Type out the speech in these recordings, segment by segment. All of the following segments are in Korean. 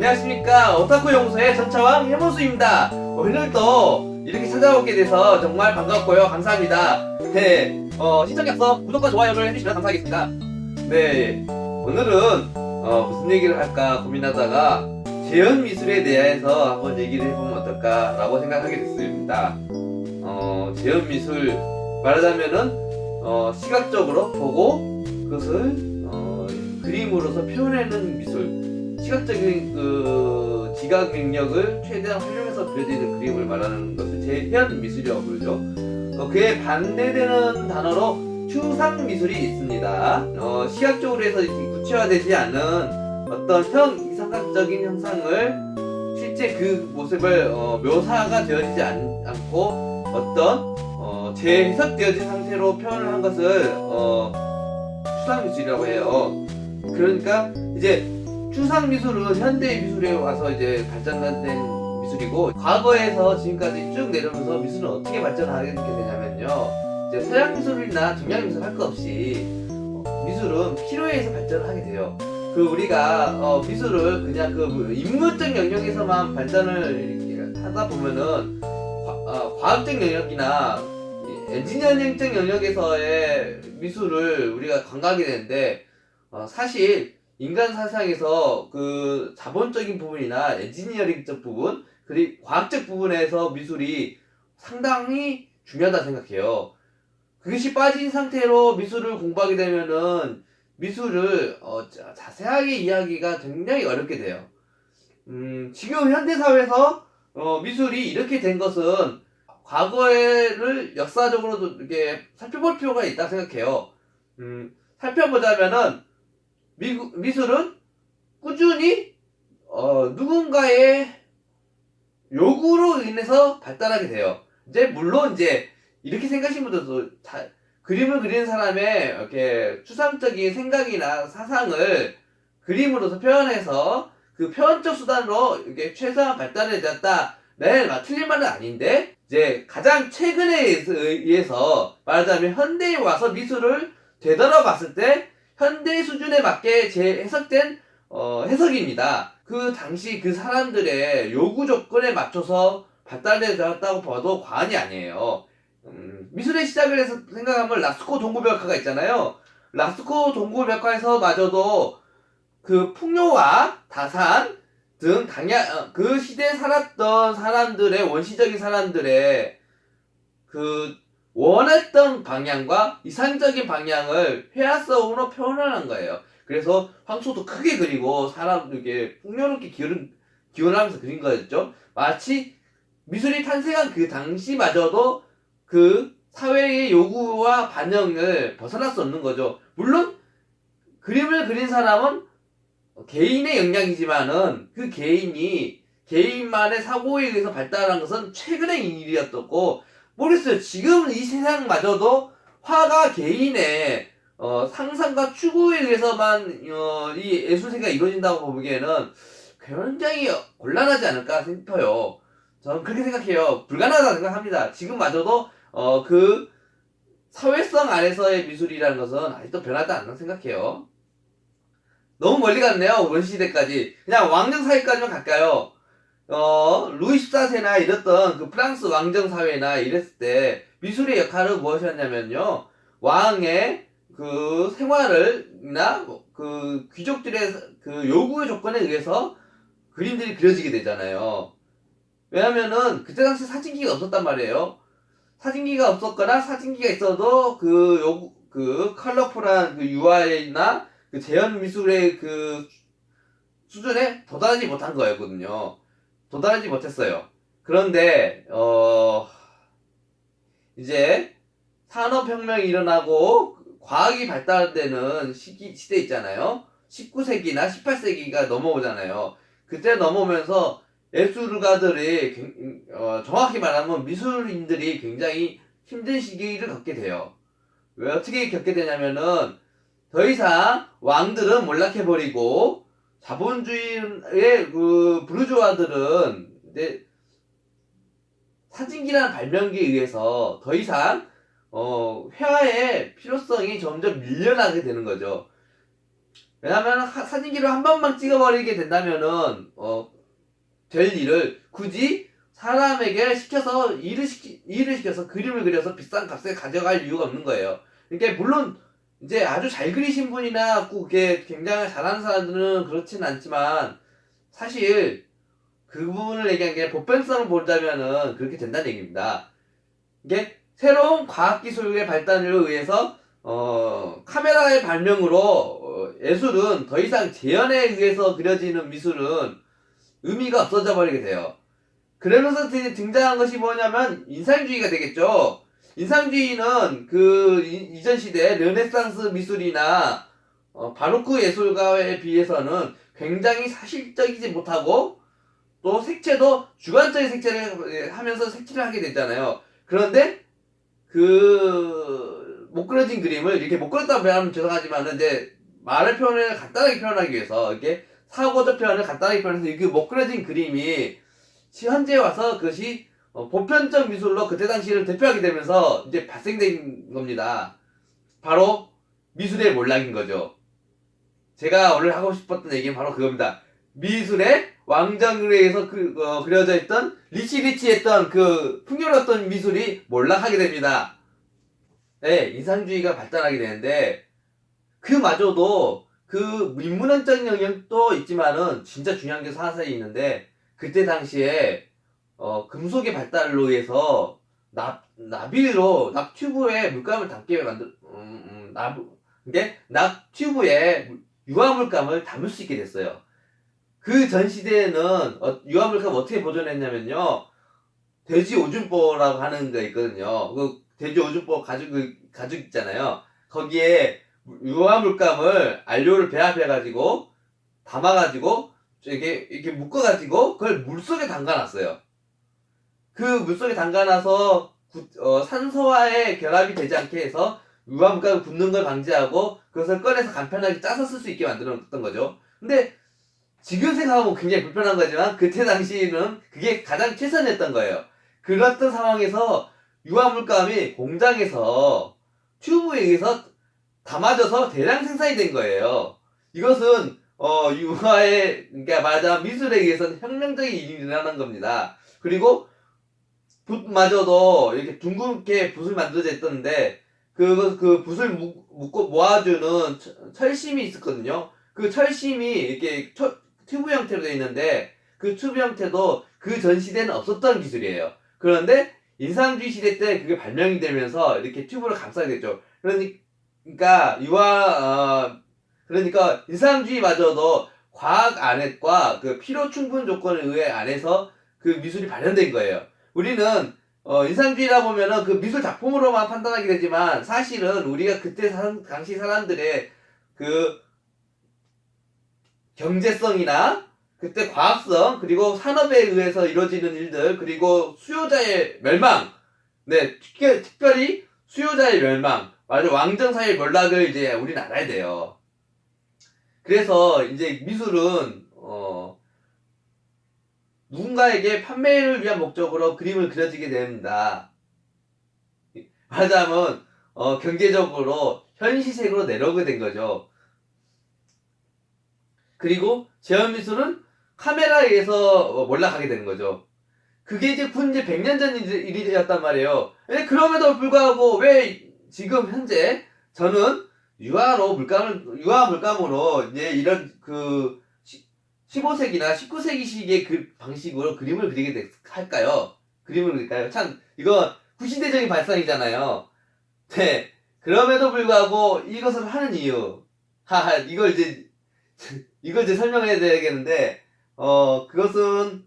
안녕하십니까, 오타쿠 연구소의 전차왕 해모수입니다. 오늘도 이렇게 찾아오게 돼서 정말 반갑고요. 감사합니다. 네, 시청에 앞서 구독과 좋아요를 해주시면 감사하겠습니다. 네, 오늘은 무슨 얘기를 할까 고민하다가 재현미술에 대해서 한번 얘기를 해보면 어떨까라고 생각하게 됐습니다. 재현미술 말하자면은 시각적으로 보고 그것을 그림으로서 표현하는 미술, 시각적인 그 지각 능력을 최대한 활용해서 그려지는 그림을 말하는 것을 재현 미술이라고 부르죠. 그에 반대되는 단어로 추상 미술이 있습니다. 시각적으로 해서 구체화되지 않은 어떤 이상각적인 형상을 실제 그 모습을 묘사가 되어지지 않고 어떤 재해석되어진 상태로 표현을 한 것을 추상 미술이라고 해요. 그러니까 이제 추상 미술은 현대 미술에 와서 이제 발전된 미술이고, 과거에서 지금까지 쭉 내려오면서 미술은 어떻게 발전하게 되냐면요, 이제 서양 미술이나 동양 미술 할 것 없이 미술은 필요에 의해서 발전을 하게 돼요. 우리가 미술을 그냥 인문적 영역에서만 발전을 이렇게 하다 보면은 과학적 영역이나 엔지니어링적 영역에서의 미술을 우리가 관가하게 되는데, 사실 인간 사상에서 그 자본적인 부분이나 엔지니어링적 부분, 그리고 과학적 부분에서 미술이 상당히 중요하다 생각해요. 그것이 빠진 상태로 미술을 공부하게 되면은 미술을 자세하게 이해하기가 굉장히 어렵게 돼요. 지금 현대사회에서 미술이 이렇게 된 것은 과거를 역사적으로도 이렇게 살펴볼 필요가 있다 생각해요. 살펴보자면은 미술은 꾸준히 누군가의 요구로 인해서 발달하게 돼요. 이제 물론 이제 이렇게 생각하시는 분들도 그림을 그리는 사람의 이렇게 추상적인 생각이나 사상을 그림으로서 표현해서 그 표현적 수단으로 이렇게 최소한 발달해 되었다. 네, 틀린 말은 아닌데, 이제 가장 최근에 의해서 말하자면 현대에 와서 미술을 되돌아봤을 때 현대 수준에 맞게 재해석된 해석입니다. 그 당시 그 사람들의 요구 조건에 맞춰서 발달되었다고 봐도 과언이 아니에요. 미술의 시작을 해서 생각하면 라스코 동굴벽화가 있잖아요. 라스코 동굴벽화에서 마저도 그 풍요와 다산 등 그 시대에 살았던 사람들의, 원시적인 사람들의 그 원했던 방향과 이상적인 방향을 회화성으로 표현하는 거예요. 그래서 황소도 크게 그리고 사람들에게 풍요롭게 기원하면서 그린 거였죠. 마치 미술이 탄생한 그 당시마저도 그 사회의 요구와 반영을 벗어날 수 없는 거죠. 물론 그림을 그린 사람은 개인의 역량이지만은 그 개인만의 사고에 의해서 발달한 것은 최근의 일이었고, 모르겠어요. 지금 이 세상마저도 화가 개인의 상상과 추구에 의해서만 이 예술세계가 이루어진다고 보기에는 굉장히 곤란하지 않을까 싶어요. 저는 그렇게 생각해요. 불가능하다고 생각합니다. 지금마저도 그 사회성 안에서의 미술이라는 것은 아직도 변하지 않는다고 생각해요. 너무 멀리 갔네요. 원시시대까지. 그냥 왕정사회까지만 갈까요? 루이 14세나 이랬던 그 프랑스 왕정사회나 이랬을 때 미술의 역할은 무엇이었냐면요, 왕의 그 생활을나 그 귀족들의 그 요구의 조건에 의해서 그림들이 그려지게 되잖아요. 왜냐면은 그때 당시 사진기가 없었단 말이에요. 사진기가 없었거나 사진기가 있어도 그 컬러풀한 그 유화나 그 재현 미술의 그 수준에 도달하지 못한 거였거든요. 도달하지 못했어요. 그런데 이제 산업혁명이 일어나고 과학이 발달되는 시대 있잖아요. 19세기나 18세기가 넘어오잖아요. 그때 넘어오면서 예술가들이 정확히 말하면 미술인들이 굉장히 힘든 시기를 겪게 돼요. 왜 어떻게 겪게 되냐면은 더 이상 왕들은 몰락해버리고 자본주의의 그 부르주아들은 이제 사진기라는 발명기에 의해서 더 이상 회화의 필요성이 점점 밀려나게 되는 거죠. 왜냐면 사진기로 한 번만 찍어버리게 된다면은 될 일을 굳이 사람에게 시켜서 일을 시켜서 그림을 그려서 비싼 값에 가져갈 이유가 없는 거예요. 그러니까 물론 이제 아주 잘 그리신 분이나 그게 굉장히 잘하는 사람들은 그렇지는 않지만 사실 그 부분을 얘기한 게 보편성을 보자면은 그렇게 된다는 얘기입니다. 이게 새로운 과학기술의 발달을 의해서 카메라의 발명으로 예술은 더 이상 재현에 의해서 그려지는 미술은 의미가 없어져 버리게 돼요. 그러면서 등장한 것이 뭐냐면 인상주의가 되겠죠. 인상주의는 그 이전 시대 르네상스 미술이나 바로크 예술가에 비해서는 굉장히 사실적이지 못하고 또 색채도 주관적인 색채를 하면서 색칠을 하게 됐잖아요. 그런데 그 못 그려진 그림을 이렇게 못 그렸다고 표현하면 죄송하지만 이제 말을 표현을 간단하게 표현하기 위해서 이렇게 사고적 표현을 간단하게 표현해서 이게 못 그려진 그림이 현재 와서 그것이 보편적 미술로 그때 당시를 대표하게 되면서 이제 발생된 겁니다. 바로 미술의 몰락인 거죠. 제가 오늘 하고 싶었던 얘기는 바로 그겁니다. 미술의 왕정에 의해서 그려져 있던 리치리치했던 그 풍요로웠던 미술이 몰락하게 됩니다. 네, 인상주의가 발달하게 되는데 그마저도 그 인문학적인 영역도 있지만은 진짜 중요한 게 사사에 있는데 그때 당시에 금속의 발달로 해서 나빌로 납튜브에 물감을 담게 이게 납튜브에 유화물감을 담을 수 있게 됐어요. 그 전 시대에는 유화물감 어떻게 보존했냐면요, 돼지 오줌보라고 하는 거 있거든요. 그 돼지 오줌보 가죽 있잖아요. 거기에 유화물감을 안료를 배합해가지고 담아가지고 이렇게 묶어가지고 그걸 물속에 담가놨어요. 그 물속에 담가놔서 산소와의 결합이 되지 않게 해서 유화물감을 굳는 걸 방지하고 그것을 꺼내서 간편하게 짜서 쓸 수 있게 만들었던 거죠. 근데 지금 생각하면 굉장히 불편한 거지만 그때 당시에는 그게 가장 최선이었던 거예요. 그랬던 상황에서 유화물감이 공장에서 튜브에 의해서 담아져서 대량 생산이 된 거예요. 이것은 유화의, 그러니까 말하자면 미술에 의해서는 혁명적인 일이 일어나는 겁니다. 그리고 붓마저도 이렇게 둥글게 붓을 만들어져 있던데 그 붓을 묶고 모아주는 철심이 있었거든요. 그 철심이 이렇게 튜브 형태로 되어 있는데 그 튜브 형태도 그 전 시대는 없었던 기술이에요. 그런데 인상주의 시대 때 그게 발명이 되면서 이렇게 튜브를 감싸게 됐죠. 그러니까 그러니까 인상주의마저도 과학 안에과 그 필요 충분 조건에 의해 안에서 그 미술이 발현된 거예요. 우리는 인상주의라 보면은 그 미술 작품으로만 판단하게 되지만 사실은 우리가 그때 당시 사람들의 그 경제성이나 그때 과학성 그리고 산업에 의해서 이루어지는 일들 그리고 수요자의 멸망, 네, 특별히 수요자의 멸망, 맞아, 왕정사의 몰락을 이제 우리는 알아야 돼요. 그래서 이제 미술은 누군가에게 판매를 위한 목적으로 그림을 그려지게 됩니다. 말하자면 경제적으로 현시색으로 내려오게 된 거죠. 그리고 제어미술은 카메라에 의해서 몰락하게 되는 거죠. 그게 이제 군 100년 전 일이 되었단 말이에요. 그럼에도 불구하고 왜 지금 현재 저는 유화 물감으로 이제 이런 그 15세기나 19세기식의 그 방식으로 그림을 그리게 할까요? 그림을 그릴까요? 참 이거 구시대적인 발상이잖아요. 네. 그럼에도 불구하고 이것을 하는 이유. 이걸 이제 설명해야 되겠는데, 그것은,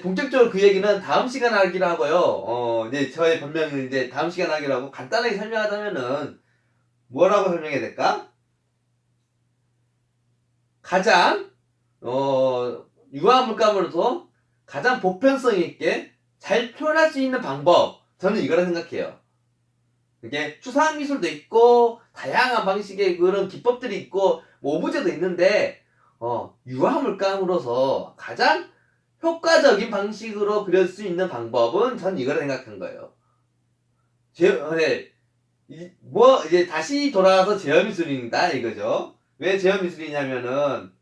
본격적으로 그 얘기는 다음 시간에 하기로 하고요. 이제 저의 변명은 이제 다음 시간에 하기로 하고, 간단하게 설명하자면은, 뭐라고 설명해야 될까? 가장, 유화 물감으로서 가장 보편성 있게 잘 표현할 수 있는 방법. 저는 이거라 생각해요. 이게 추상 미술도 있고, 다양한 방식의 그런 기법들이 있고, 뭐 오브제도 있는데 유화 물감으로서 가장 효과적인 방식으로 그릴 수 있는 방법은 전 이거라 생각한 거예요. 이제 다시 돌아와서 제어미술입니다 이거죠. 왜 제어 미술이냐면은,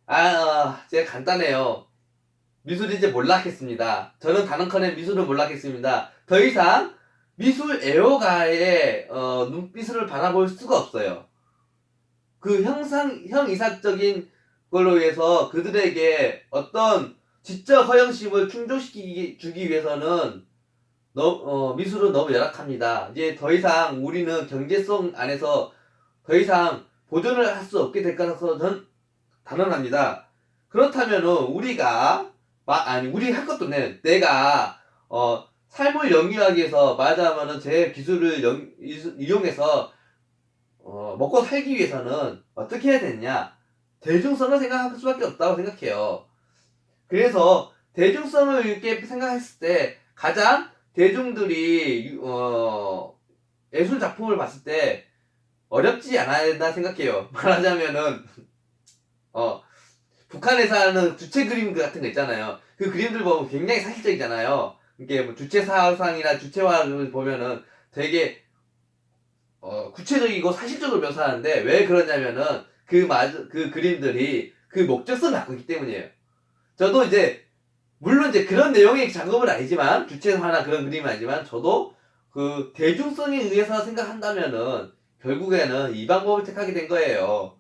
제가 간단해요. 미술인지 몰랐겠습니다. 저는 단언컨대 미술은 몰랐겠습니다. 더 이상 미술 애호가의 눈빛을 바라볼 수가 없어요. 그 형이상적인 걸로 위해서 그들에게 어떤 지적 허영심을 주기 위해서는 미술은 너무 열악합니다. 이제 더 이상 우리는 경제성 안에서 더 이상 보존을 할 수 없게 될 거라서 전 단언합니다. 그렇다면은 우리 할 것도 없네. 내가 삶을 영위하기 위해서 말하자면은 제 기술을 이용해서 먹고 살기 위해서는 어떻게 해야 되느냐? 대중성을 생각할 수밖에 없다고 생각해요. 그래서 대중성을 이렇게 생각했을 때 가장 대중들이 예술 작품을 봤을 때 어렵지 않아야 된다 생각해요. 말하자면은 북한에서 하는 주체 그림 같은 거 있잖아요. 그 그림들 보면 굉장히 사실적이잖아요. 이게 뭐 주체 사상이나 주체화를 보면은 되게 구체적이고 사실적으로 묘사하는데 왜 그러냐면은 그 그림들이 그 목적성을 갖고 있기 때문이에요. 저도 이제 물론 이제 그런 내용의 작업은 아니지만 주체화나 그런 그림은 아니지만 저도 그 대중성에 의해서 생각한다면은 결국에는 이 방법을 택하게 된 거예요.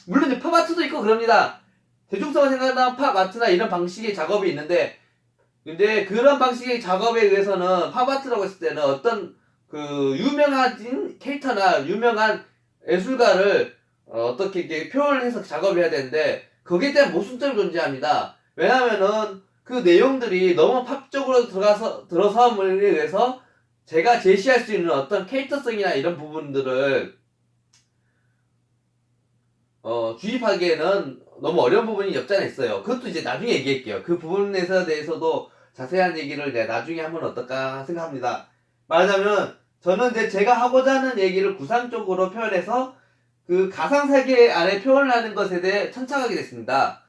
물론 이제 팝아트도 있고 그럽니다. 대중성을 생각하는 팝아트나 이런 방식의 작업이 있는데 근데 그런 방식의 작업에 의해서는 팝아트라고 했을 때는 어떤 그 유명한 캐릭터나 유명한 예술가를 어떻게 이렇게 표현을 해서 작업해야 되는데 거기에 대한 모순점이 존재합니다. 왜냐면은 그 내용들이 너무 팝적으로 들어섬을 위해서 제가 제시할 수 있는 어떤 캐릭터성이나 이런 부분들을 주입하기에는 너무 어려운 부분이 없지 않아 있어요. 그것도 이제 나중에 얘기할게요. 그 부분에 대해서도 자세한 얘기를 이제 나중에 하면 어떨까 생각합니다. 말하자면 저는 이제 제가 하고자 하는 얘기를 구상적으로 표현해서 그 가상세계 안에 표현을 하는 것에 대해 천착하게 됐습니다.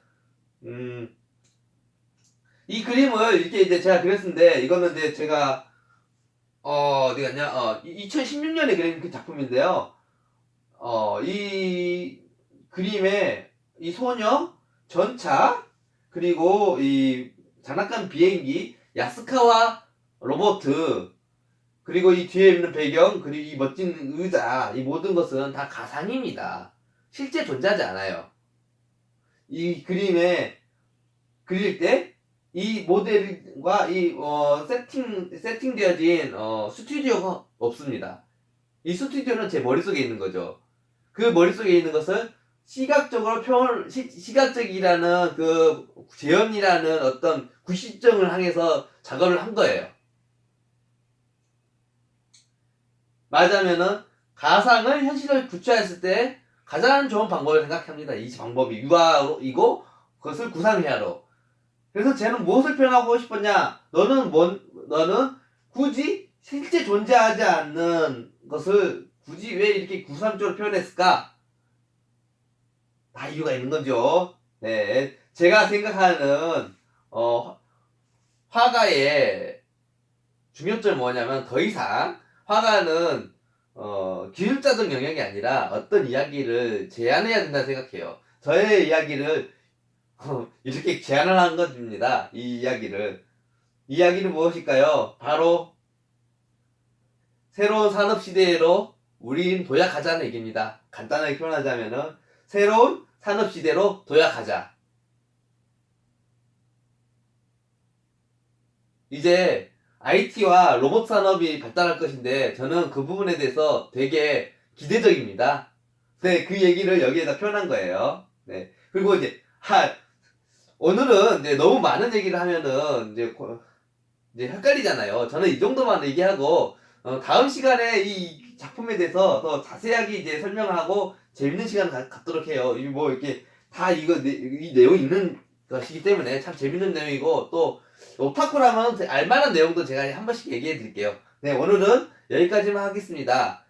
이 그림을 이렇게 이제 제가 그렸는데 이거는 이제 제가 어디 갔냐? 2016년에 그린 그 작품인데요. 이 그림에 이 소녀, 전차, 그리고 이 장난감 비행기, 야스카와 로보트, 그리고 이 뒤에 있는 배경, 그리고 이 멋진 의자, 이 모든 것은 다 가상입니다. 실제 존재하지 않아요. 이 그림에 그릴 때 이 모델과 이 세팅되어진 스튜디오가 없습니다. 이 스튜디오는 제 머릿속에 있는 거죠. 그 머릿속에 있는 것을 시각적으로 시각적이라는 그 재현이라는 어떤 구시점을 향해서 작업을 한 거예요. 말하자면은 가상을 현실을 구체화했을 때 가장 좋은 방법을 생각합니다. 이 방법이 유아이고 그것을 구상해야로. 그래서 쟤는 무엇을 표현하고 싶었냐? 너는 굳이 실제 존재하지 않는 것을 굳이 왜 이렇게 구상적으로 표현했을까? 다 이유가 있는 거죠. 네. 제가 생각하는, 화가의 중요점이 뭐냐면 더 이상 화가는, 기술자적 영역이 아니라 어떤 이야기를 제안해야 된다 생각해요. 저의 이야기를, 이렇게 제안을 한 것입니다. 이 이야기는 무엇일까요? 바로, 새로운 산업시대로 우린 도약하자는 얘기입니다. 간단하게 표현하자면은, 새로운 산업시대로 도약하자. 이제 IT와 로봇 산업이 발달할 것인데 저는 그 부분에 대해서 되게 기대적입니다. 네, 그 얘기를 여기에다 표현한 거예요. 네. 그리고 이제 오늘은 이제 너무 많은 얘기를 하면은 이제 헷갈리잖아요. 저는 이 정도만 얘기하고 다음 시간에 이 작품에 대해서 더 자세하게 이제 설명하고 재밌는 시간 갖도록 해요. 이 뭐 이렇게 다 이 내용이 있는 것이기 때문에 참 재밌는 내용이고 또 오타쿠라면 알만한 내용도 제가 한 번씩 얘기해 드릴게요. 네, 오늘은 여기까지만 하겠습니다.